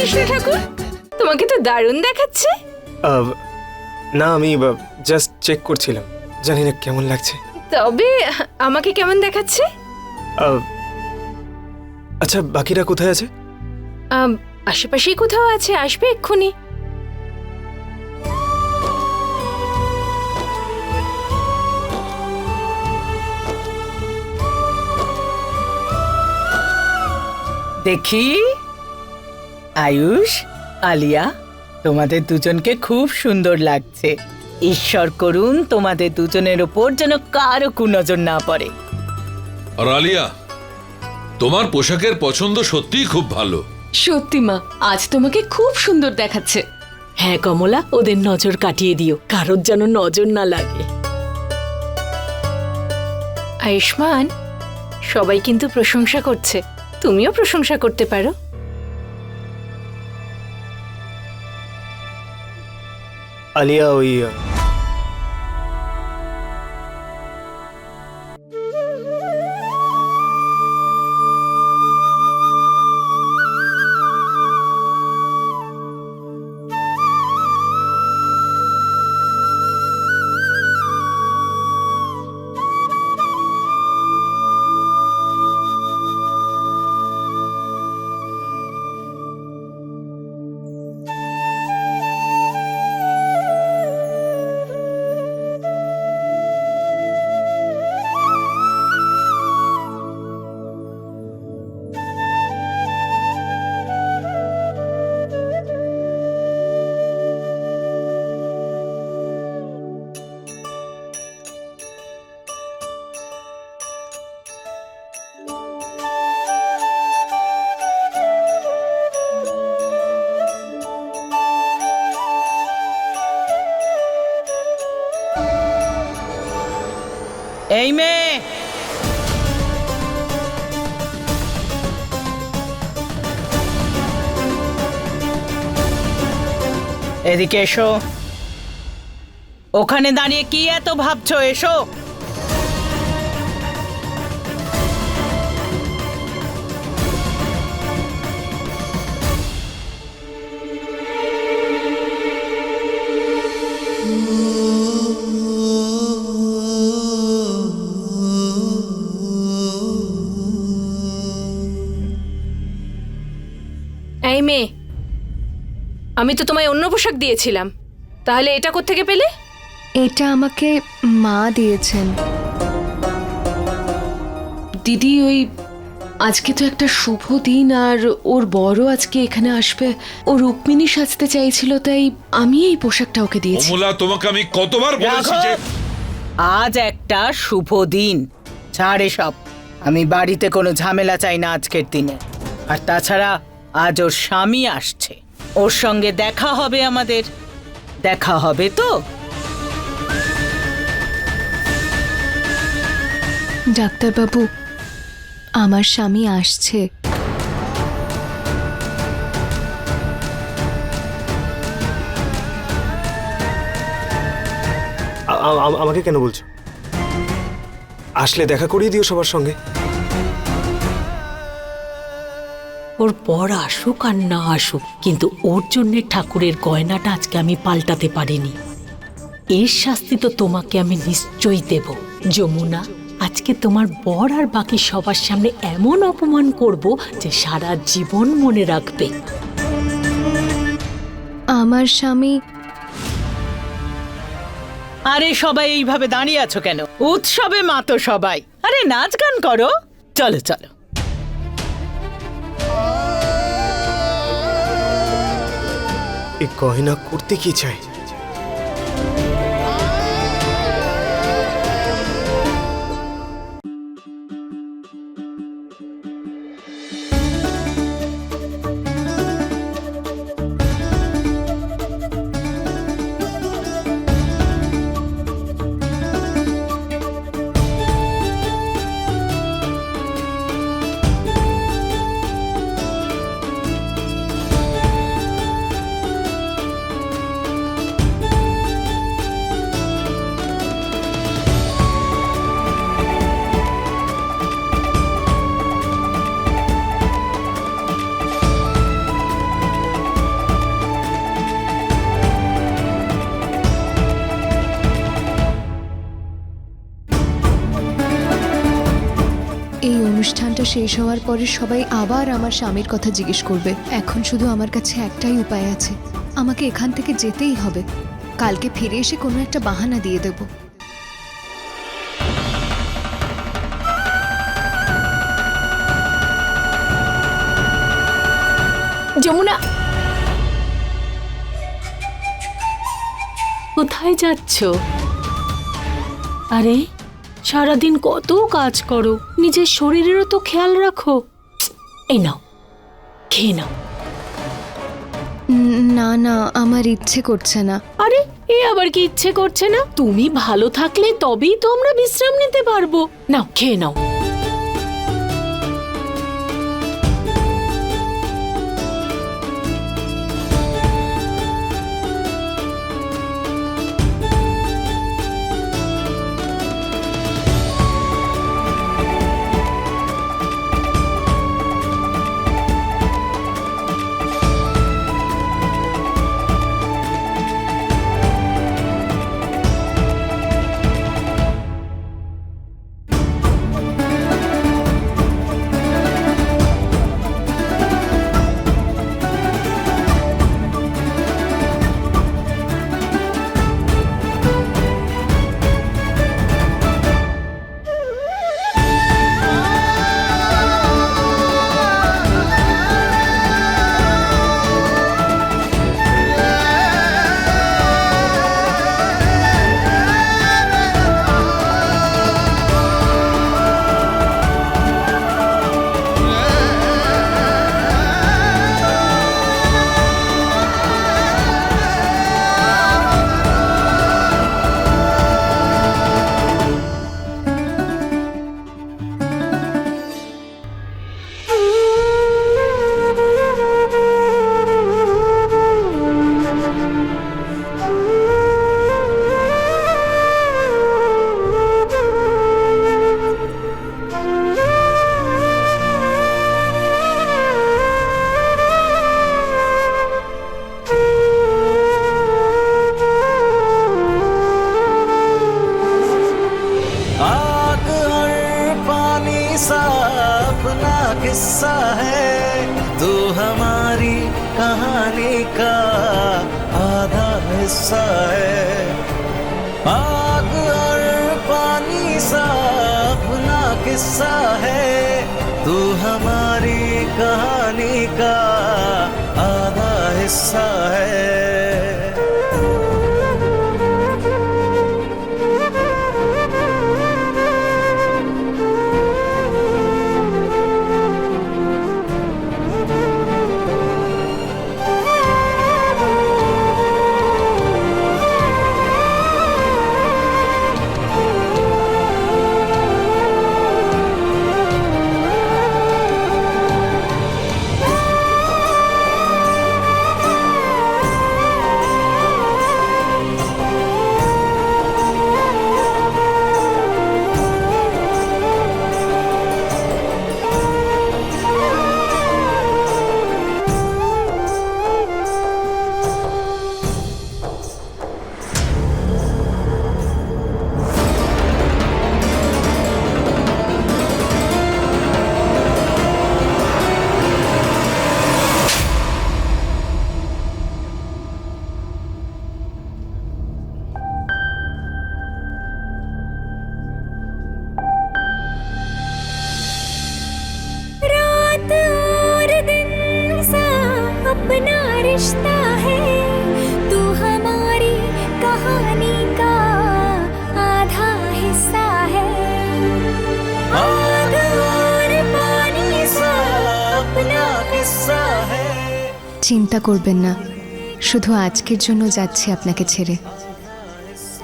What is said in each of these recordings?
কৃষ্ণ ঠাকুর, তোমাকে তো দারুণ দেখাচ্ছে। না, আমি জাস্ট চেক করছিলাম, জানি না কেমন লাগছে। তবে আমাকে কেমন দেখাচ্ছে? আচ্ছা, বাকিরা কোথায় আছে? আশেপাশেই কোথাও আছে, আসবে এক্ষুনি। দেখি আয়ুষ, আলিয়া, তোমাদের দুজনকে খুব সুন্দর লাগছে। ঈশ্বর করুন তোমাদের দুজনের ওপর যেন কারো কুনজর না পড়ে। আর আলিয়া, তোমার পোশাকের পছন্দ সত্যিই খুব ভালো। সত্যি মা, আজ তোমাকে খুব সুন্দর দেখাচ্ছে। হ্যাঁ কমলা, ওদের নজর কাটিয়ে দিও, কারোর যেন নজর না লাগে। আয়ুষ্মান, সবাই কিন্তু প্রশংসা করছে, তুমিও প্রশংসা করতে পারো। আলিয়া, ওই এই মেয়ে, এদিকে এসো। ওখানে দাঁড়িয়ে কি এত ভাবছো? এসো। এই মেয়ে, আমি তো তোমায় অন্য পোশাক দিয়েছিলাম, তাহলে এটা কোত্থেকে পেলে? এটা আমাকে মা দিয়েছেন। দিদি, ওই আজকে তো একটা শুভ দিন, আর ওর বড় আজকে এখানে আসবে, ও রুক্মিণী সাজতে চাইছিল, তাই আমি এই পোশাকটা ওকে দিয়েছি। কমলা, তোমাকে আমি কতবার বলেছি যে আজ একটা শুভ দিন, ছাড়ে সব। আমি বাড়িতে কোনো ঝামেলা চাই না আজকের দিনে। আর তাছাড়া আজ ওর স্বামী আসছে, ওর সঙ্গে দেখা হবে আমাদের। দেখা হবে তো? ডাক্তারবাবু, আমার স্বামী আসছে। আমাকে কেন বলছো? আসলে দেখা করিয়ে দিও সবার সঙ্গে। ওর পর আসুক আর না আসুক, কিন্তু ওর জন্য ঠাকুরের গয়নাটা আজকে আমি পাল্টাতে পারিনি। এর শাস্তি তো তোমাকে আমি নিশ্চয়ই দেব। যমুনা, আজকে তোমার বর আর বাকি সবার সামনে এমন অপমান করব যে সারা জীবন মনে রাখবে। আমার স্বামী। আরে সবাই এইভাবে দাঁড়িয়ে আছো কেন? উৎসবে মাতো সবাই। আরে নাচ গান করো, চলো চলো। এই গয়না করতে কি চাই? পরীক্ষা শেষ হওয়ার পরে সবাই আবার আমার স্বামীর কথা জিজ্ঞেস করবে। এখন শুধু আমার কাছে একটাই উপায় আছে, আমাকে এখান থেকে যেতেই হবে। কালকে ফিরে এসে কোনো একটা বাহানা দিয়ে দেব। যমুনা, কোথায় যাচ্ছ? আরে সারাদিন কত কাজ করো, নিজের শরীরেরও তো খেয়াল রাখো। এই নাও, খেয়ে নাও। না না, আমার ইচ্ছে করছে না। আরে এ আবার কি ইচ্ছে করছে না? তুমি ভালো থাকলে তবেই তো আমরা বিশ্রাম নিতে পারবো। নাও, খেয়ে নাও। किस्सा है तू हमारी कहानी का आधा हिस्सा है। आग और पानी सा अपना किस्सा है तू हमारी कहानी का आधा हिस्सा है। अपना रिश्ता है तू हमारी कहानी का आधा हिस्सा है। आग और पानी सा अपना किस्सा है। চিন্তা করবেন না, শুধু আজকের জন্য যাচ্ছি আপনাকে ছেড়ে।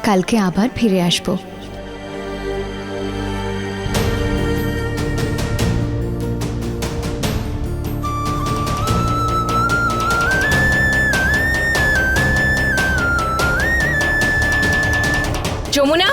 কালকে আবার ফিরে আসবো। যমুনা,